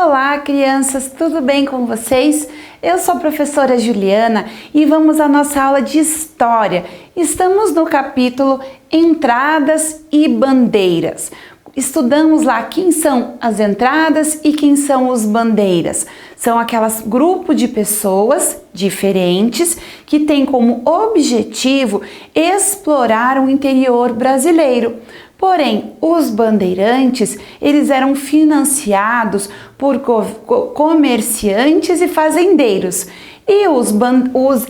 Olá, crianças, tudo bem com vocês? Eu sou a professora Juliana e vamos à nossa aula de História. Estamos no capítulo Entradas e Bandeiras. Estudamos lá quem são as entradas e quem são os bandeiras. São aquelas grupo de pessoas diferentes que têm como objetivo explorar o interior brasileiro. Porém, os bandeirantes, eles eram financiados por comerciantes e fazendeiros. E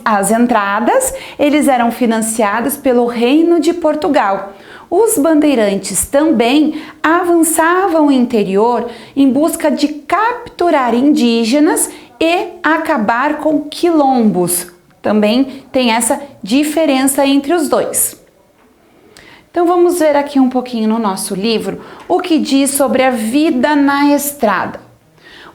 as entradas, eles eram financiados pelo Reino de Portugal. Os bandeirantes também avançavam o interior em busca de capturar indígenas e acabar com quilombos. Também tem essa diferença entre os dois. Então vamos ver aqui um pouquinho no nosso livro o que diz sobre a vida na estrada.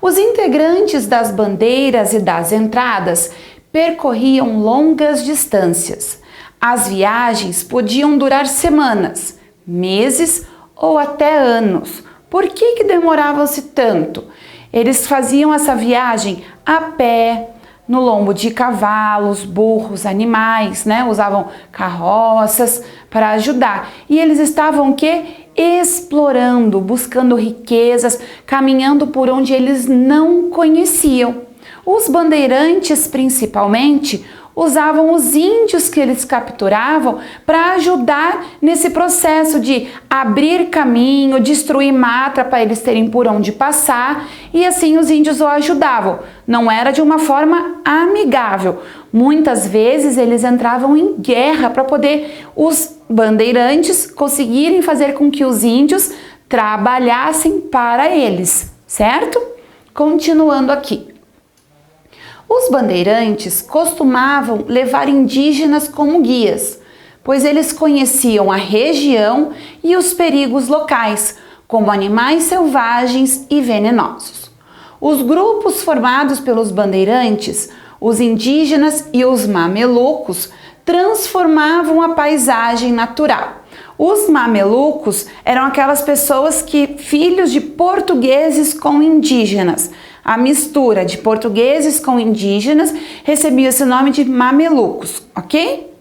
Os integrantes das bandeiras e das entradas percorriam longas distâncias. As viagens podiam durar semanas, meses ou até anos. Por que demoravam-se tanto? Eles faziam essa viagem a pé, no lombo de cavalos, burros, animais, Usavam carroças para ajudar. E eles estavam o quê? Explorando, buscando riquezas, caminhando por onde eles não conheciam. Os bandeirantes, principalmente, usavam os índios que eles capturavam para ajudar nesse processo de abrir caminho, destruir mata para eles terem por onde passar, e assim os índios o ajudavam. Não era de uma forma amigável. Muitas vezes eles entravam em guerra para poder os bandeirantes conseguirem fazer com que os índios trabalhassem para eles, certo? Continuando aqui. Os bandeirantes costumavam levar indígenas como guias, pois eles conheciam a região e os perigos locais, como animais selvagens e venenosos. Os grupos formados pelos bandeirantes, os indígenas e os mamelucos, transformavam a paisagem natural. Os mamelucos eram aquelas pessoas filhos de portugueses com indígenas. A mistura de portugueses com indígenas recebia esse nome de mamelucos, ok?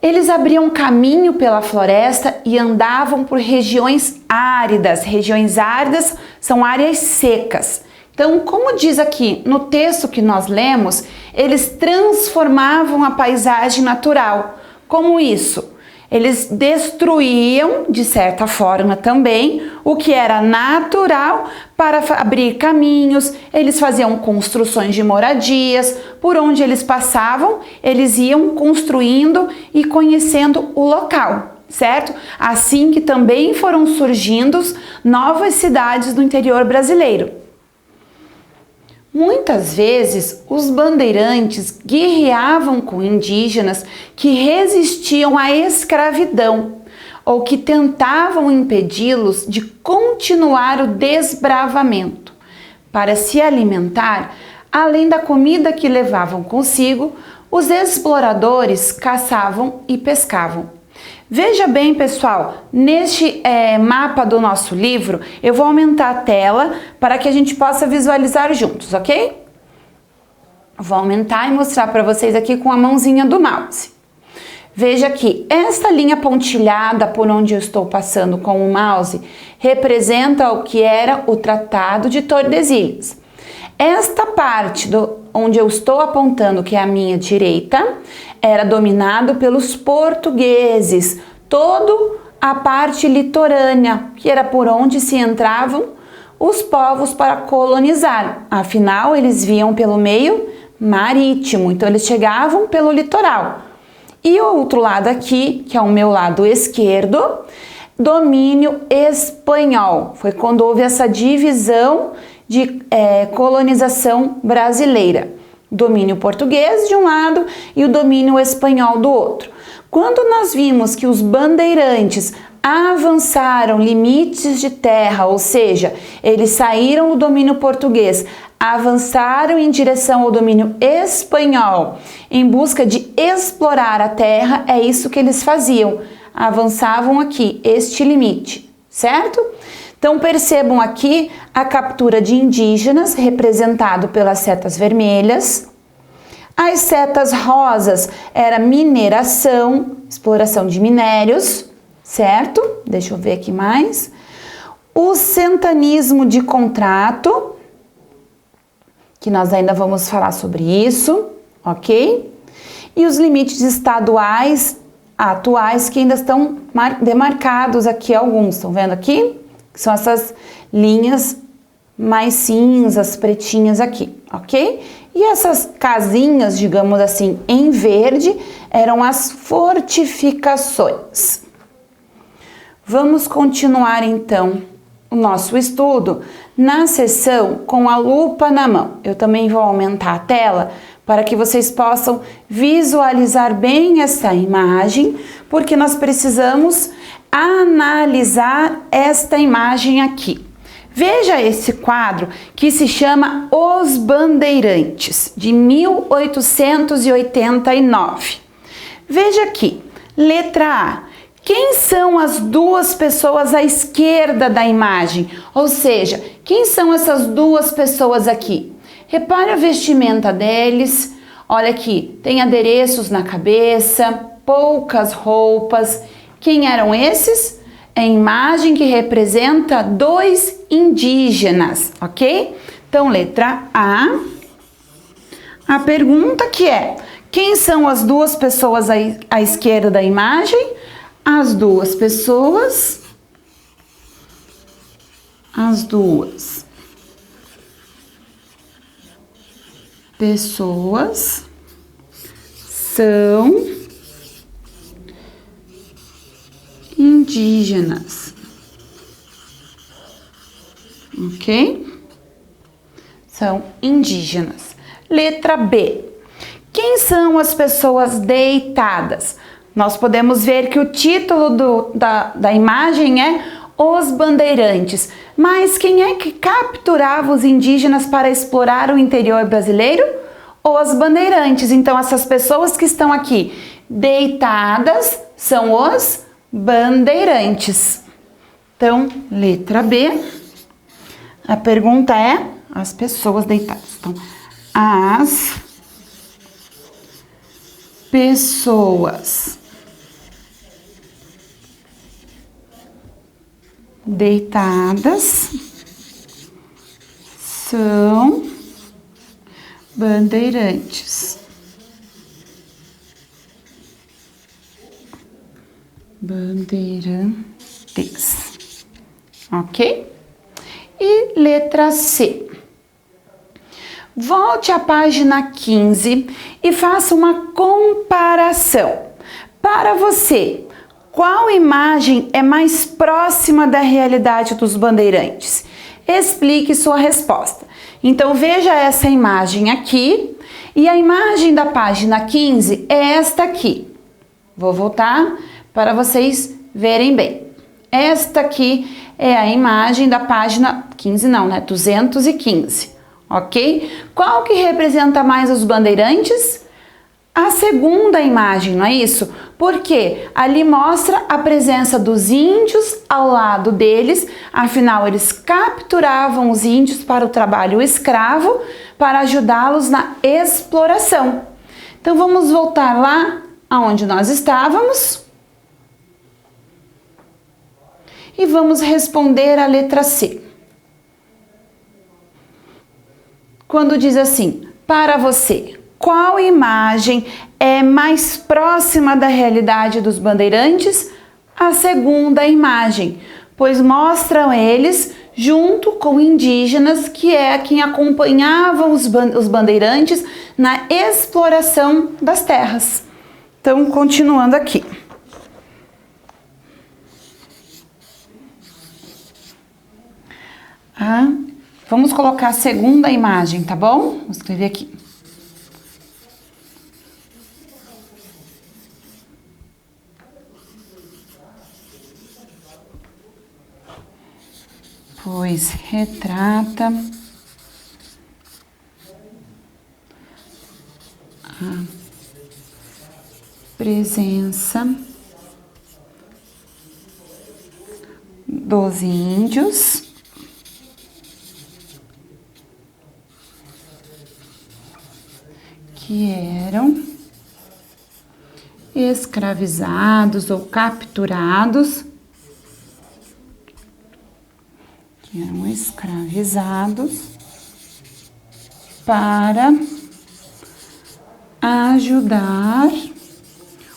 Eles abriam caminho pela floresta e andavam por regiões áridas. Regiões áridas são áreas secas. Então, como diz aqui no texto que nós lemos, eles transformavam a paisagem natural. Como isso? Eles destruíam, de certa forma também, o que era natural para abrir caminhos. Eles faziam construções de moradias. Por onde eles passavam, eles iam construindo e conhecendo o local, certo? Assim que também foram surgindo novas cidades no interior brasileiro. Muitas vezes, os bandeirantes guerreavam com indígenas que resistiam à escravidão ou que tentavam impedi-los de continuar o desbravamento. Para se alimentar, além da comida que levavam consigo, os exploradores caçavam e pescavam. Veja bem, pessoal, neste mapa do nosso livro, eu vou aumentar a tela para que a gente possa visualizar juntos, ok? Vou aumentar e mostrar para vocês aqui com a mãozinha do mouse. Veja aqui, esta linha pontilhada por onde eu estou passando com o mouse representa o que era o Tratado de Tordesilhas. Esta parte onde eu estou apontando, que é a minha direita, era dominado pelos portugueses, toda a parte litorânea, que era por onde se entravam os povos para colonizar. Afinal, eles vinham pelo meio marítimo, então eles chegavam pelo litoral. E o outro lado aqui, que é o meu lado esquerdo, domínio espanhol. Foi quando houve essa divisão de colonização brasileira. Domínio português de um lado e o domínio espanhol do outro. Quando nós vimos que os bandeirantes avançaram limites de terra, ou seja, eles saíram do domínio português, avançaram em direção ao domínio espanhol em busca de explorar a terra, é isso que eles faziam. Avançavam aqui, este limite, certo? Então percebam aqui a captura de indígenas, representado pelas setas vermelhas. As setas rosas era mineração, exploração de minérios, certo? Deixa eu ver aqui mais. O sentanismo de contrato, que nós ainda vamos falar sobre isso, ok? E os limites estaduais atuais que ainda estão demarcados aqui alguns, estão vendo aqui? Que são essas linhas mais cinzas, pretinhas aqui, ok? E essas casinhas, digamos assim, em verde, eram as fortificações. Vamos continuar então o nosso estudo na sessão com a lupa na mão. Eu também vou aumentar a tela para que vocês possam visualizar bem essa imagem, porque nós precisamos analisar esta imagem aqui. Veja esse quadro que se chama Os Bandeirantes, de 1889. Veja aqui, letra A. Quem são as duas pessoas à esquerda da imagem? Ou seja, quem são essas duas pessoas aqui? Repare a vestimenta deles. Olha aqui, tem adereços na cabeça, poucas roupas. Quem eram esses? É a imagem que representa dois indígenas, ok? Então, letra A. A pergunta que é: quem são as duas pessoas à esquerda da imagem? As duas pessoas são indígenas, ok? São indígenas. Letra B. Quem são as pessoas deitadas? Nós podemos ver que o título da imagem é Os Bandeirantes. Mas quem é que capturava os indígenas para explorar o interior brasileiro? Os bandeirantes. Então, essas pessoas que estão aqui deitadas são os bandeirantes. Então, letra B. A pergunta é as pessoas deitadas. Então, as pessoas deitadas são bandeirantes. Bandeirantes. Ok? E letra C. Volte à página 15 e faça uma comparação. Para você, qual imagem é mais próxima da realidade dos bandeirantes? Explique sua resposta. Então, veja essa imagem aqui e a imagem da página 15 é esta aqui. Vou voltar para vocês verem bem. Esta aqui é a imagem da página 15, não, né? 215, ok? Qual que representa mais os bandeirantes? A segunda imagem, não é isso? Porque ali mostra a presença dos índios ao lado deles, afinal eles capturavam os índios para o trabalho escravo, para ajudá-los na exploração. Então vamos voltar lá aonde nós estávamos e vamos responder a letra C. Quando diz assim, para você, qual imagem é mais próxima da realidade dos bandeirantes? A segunda imagem, pois mostram eles junto com indígenas, que é quem acompanhavam os bandeirantes na exploração das terras. Então, continuando aqui. Vamos colocar a segunda imagem, tá bom? Vou escrever aqui. Pois retrata a presença dos índios que eram escravizados ou capturados, para ajudar.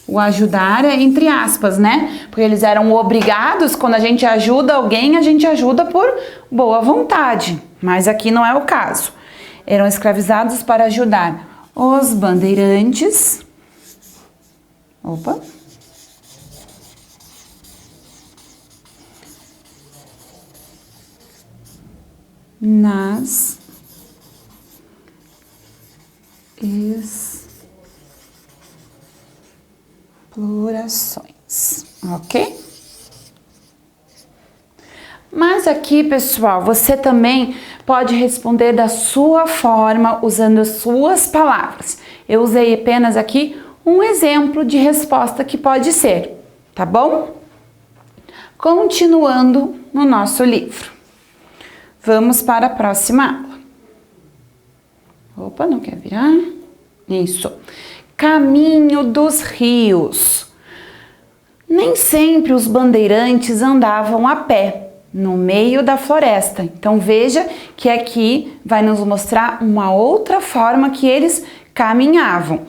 O ajudar é entre aspas, né? Porque eles eram obrigados. Quando a gente ajuda alguém, a gente ajuda por boa vontade. Mas aqui não é o caso. Eram escravizados para ajudar os bandeirantes. Nas explorações, ok? Mas aqui, pessoal, você também pode responder da sua forma, usando as suas palavras. Eu usei apenas aqui um exemplo de resposta que pode ser, tá bom? Continuando no nosso livro. Vamos para a próxima aula. Não quer virar? Isso. Caminho dos rios. Nem sempre os bandeirantes andavam a pé no meio da floresta. Então veja que aqui vai nos mostrar uma outra forma que eles caminhavam.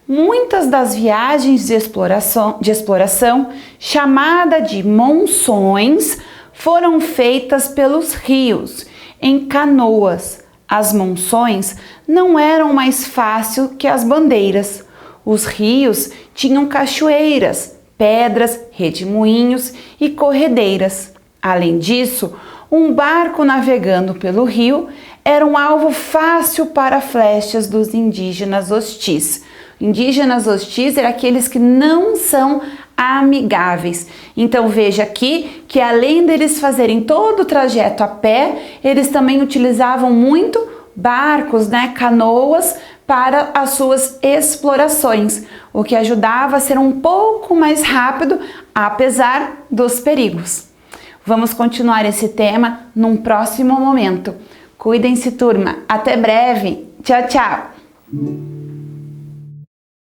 Muitas das viagens de exploração, chamada de monções, foram feitas pelos rios, em canoas. As monções não eram mais fáceis que as bandeiras. Os rios tinham cachoeiras, pedras, redemoinhos e corredeiras. Além disso, um barco navegando pelo rio era um alvo fácil para flechas dos indígenas hostis. Indígenas hostis eram aqueles que não são amigáveis. Então veja aqui que além deles fazerem todo o trajeto a pé, eles também utilizavam muito barcos, né, canoas, para as suas explorações, o que ajudava a ser um pouco mais rápido, apesar dos perigos. Vamos continuar esse tema num próximo momento. Cuidem-se, turma. Até breve. Tchau, tchau.